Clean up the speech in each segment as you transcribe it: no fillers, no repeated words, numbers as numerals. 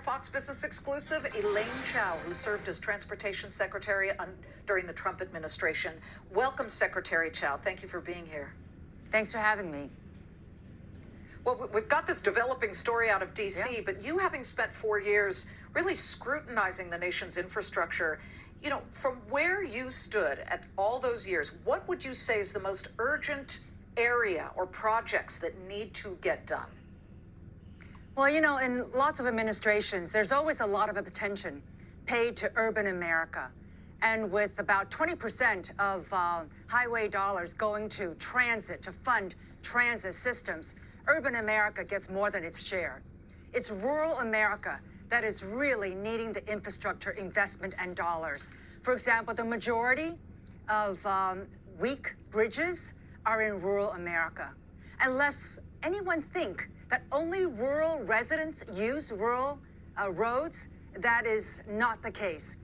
Fox Business exclusive, Elaine Chao, who served as Transportation Secretary during the Trump administration. Welcome, Secretary Chao. Thank you for being here. Thanks for having me. Well, we've got this developing story out of D.C., but you having spent 4 years really scrutinizing the nation's infrastructure, you know, from where you stood at all those years, what would you say is the most urgent area or projects that need to get done? Well, you know, in lots of administrations, there's always a lot of attention paid to urban America. And with about 20% of highway dollars going to transit, to fund transit systems, urban America gets more than its share. It's rural America that is really needing the infrastructure investment and dollars. For example, the majority of weak bridges are in rural America. Unless anyone think that only rural residents use rural roads, that is not the case.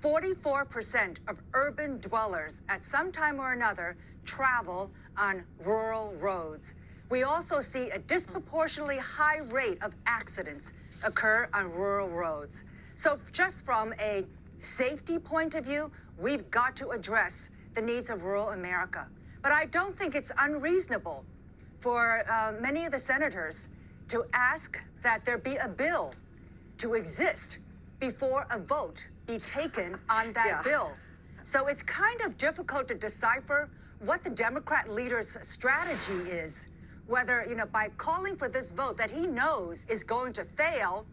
44% of urban dwellers at some time or another travel on rural roads. We also see a disproportionately high rate of accidents occur on rural roads. So just from a safety point of view, we've got to address the needs of rural America. But I don't think it's unreasonable for many of the senators to ask that there be a bill to exist before a vote be taken on that bill. So it's kind of difficult to decipher what the Democrat leader's strategy is, whether, you know, by calling for this vote that he knows is going to fail,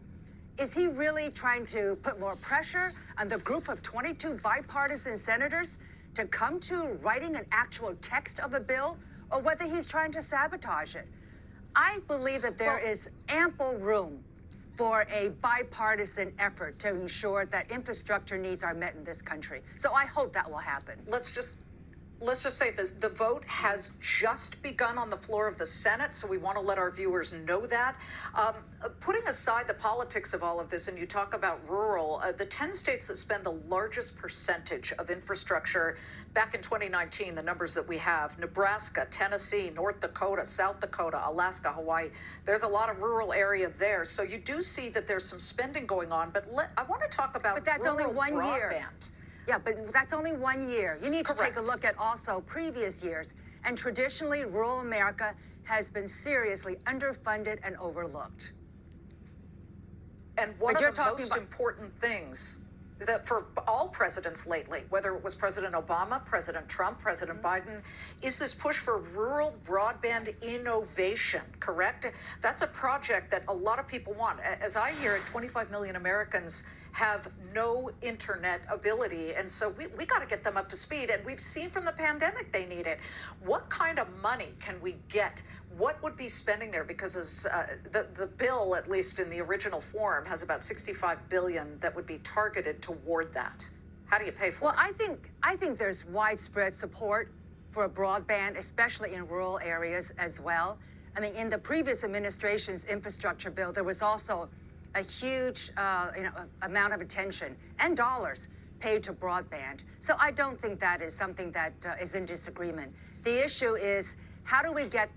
is he really trying to put more pressure on the group of 22 bipartisan senators to come to writing an actual text of a bill, or whether he's trying to sabotage it? I believe that there is ample room for a bipartisan effort to ensure that infrastructure needs are met in this country. So I hope that will happen. Let's just say this, the vote has just begun on the floor of the Senate, so we want to let our viewers know that. Putting aside the politics of all of this, and you talk about rural, the 10 states that spend the largest percentage of infrastructure back in 2019, the numbers that we have, Nebraska, Tennessee, North Dakota, South Dakota, Alaska, Hawaii, there's a lot of rural area there. So you do see that there's some spending going on, but I want to talk about But that's only 1 year. Yeah, but that's only 1 year. You need to take a look at also previous years. And traditionally, rural America has been seriously underfunded and overlooked. And one of the most important things that for all presidents lately, whether it was President Obama, President Trump, President Biden, is this push for rural broadband innovation, correct? That's a project that a lot of people want. As I hear it, 25 million Americans have no internet ability. And so we got to get them up to speed. And we've seen from the pandemic they need it. What kind of money can we get? What would be spending there? Because as, the bill, at least in the original form, has about $65 billion that would be targeted toward that. How do you pay for it? Well, I think there's widespread support for broadband, especially in rural areas as well. I mean, in the previous administration's infrastructure bill, there was also a huge amount of attention and dollars paid to broadband. So I don't think that is something that is in disagreement. The issue is, how do we get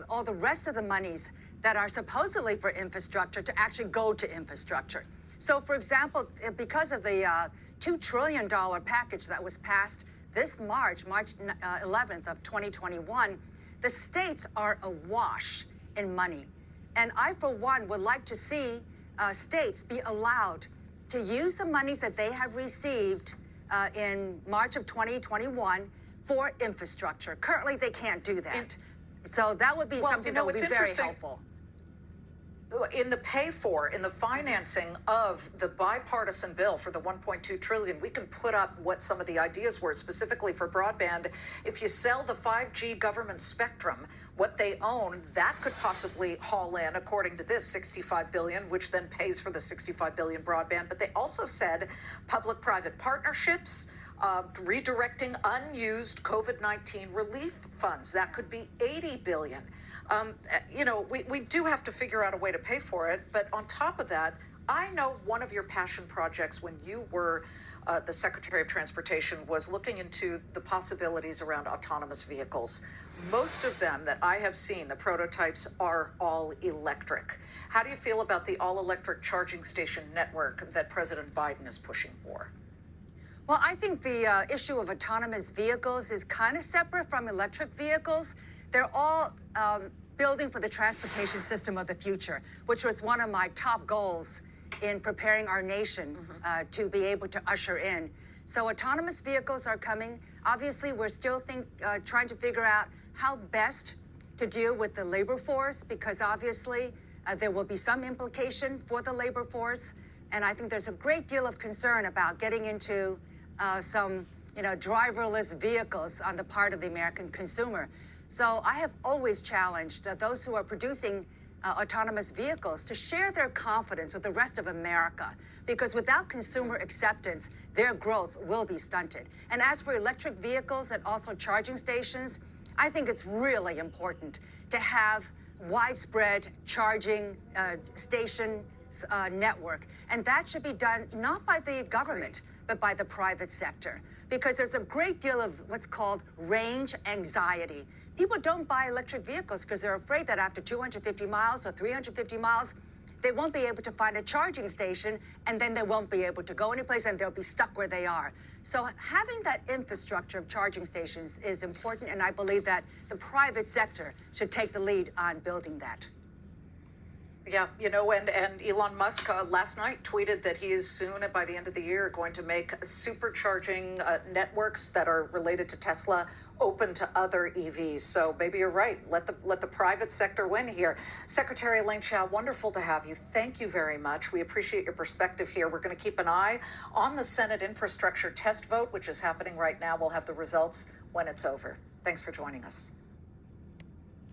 all the rest of the monies that are supposedly for infrastructure to actually go to infrastructure? So, for example, because of the $2 trillion package that was passed this March 11th of 2021, the states are awash in money. And I, for one, would like to see states be allowed to use the monies that they have received in March of 2021 for infrastructure. Currently, they can't do that. So that would be something that would be very helpful. In the in the financing of the bipartisan bill for the $1.2 trillion, we can put up what some of the ideas were specifically for broadband. If you sell the 5G government spectrum, what they own, that could possibly haul in, according to this, $65 billion, which then pays for the $65 billion broadband. But they also said public-private partnerships, redirecting unused COVID-19 relief funds. That could be $80 billion. You know, we do have to figure out a way to pay for it. But on top of that, I know one of your passion projects when you were the Secretary of Transportation was looking into the possibilities around autonomous vehicles. Most of them that I have seen, the prototypes, are all electric. How do you feel about the all-electric charging station network that President Biden is pushing for? Well, I think the issue of autonomous vehicles is kind of separate from electric vehicles. They're all building for the transportation system of the future, which was one of my top goals in preparing our nation to be able to usher in. So autonomous vehicles are coming. Obviously, we're still trying to figure out how best to deal with the labor force, because obviously there will be some implication for the labor force. And I think there's a great deal of concern about getting into some, driverless vehicles on the part of the American consumer. So I have always challenged those who are producing autonomous vehicles to share their confidence with the rest of America, because without consumer acceptance, their growth will be stunted. And as for electric vehicles and also charging stations, I think it's really important to have widespread charging station network. And that should be done not by the government, but by the private sector, because there's a great deal of what's called range anxiety. People don't buy electric vehicles because they're afraid that after 250 miles or 350 miles, they won't be able to find a charging station, and then they won't be able to go anyplace, and they'll be stuck where they are. So having that infrastructure of charging stations is important, and I believe that the private sector should take the lead on building that. Yeah, and Elon Musk last night tweeted that he is soon, by the end of the year, going to make supercharging networks that are related to Tesla open to other EVs. So maybe you're right. Let the private sector win here. Secretary Elaine Chao, wonderful to have you. Thank you very much. We appreciate your perspective here. We're going to keep an eye on the Senate infrastructure test vote, which is happening right now. We'll have the results when it's over. Thanks for joining us.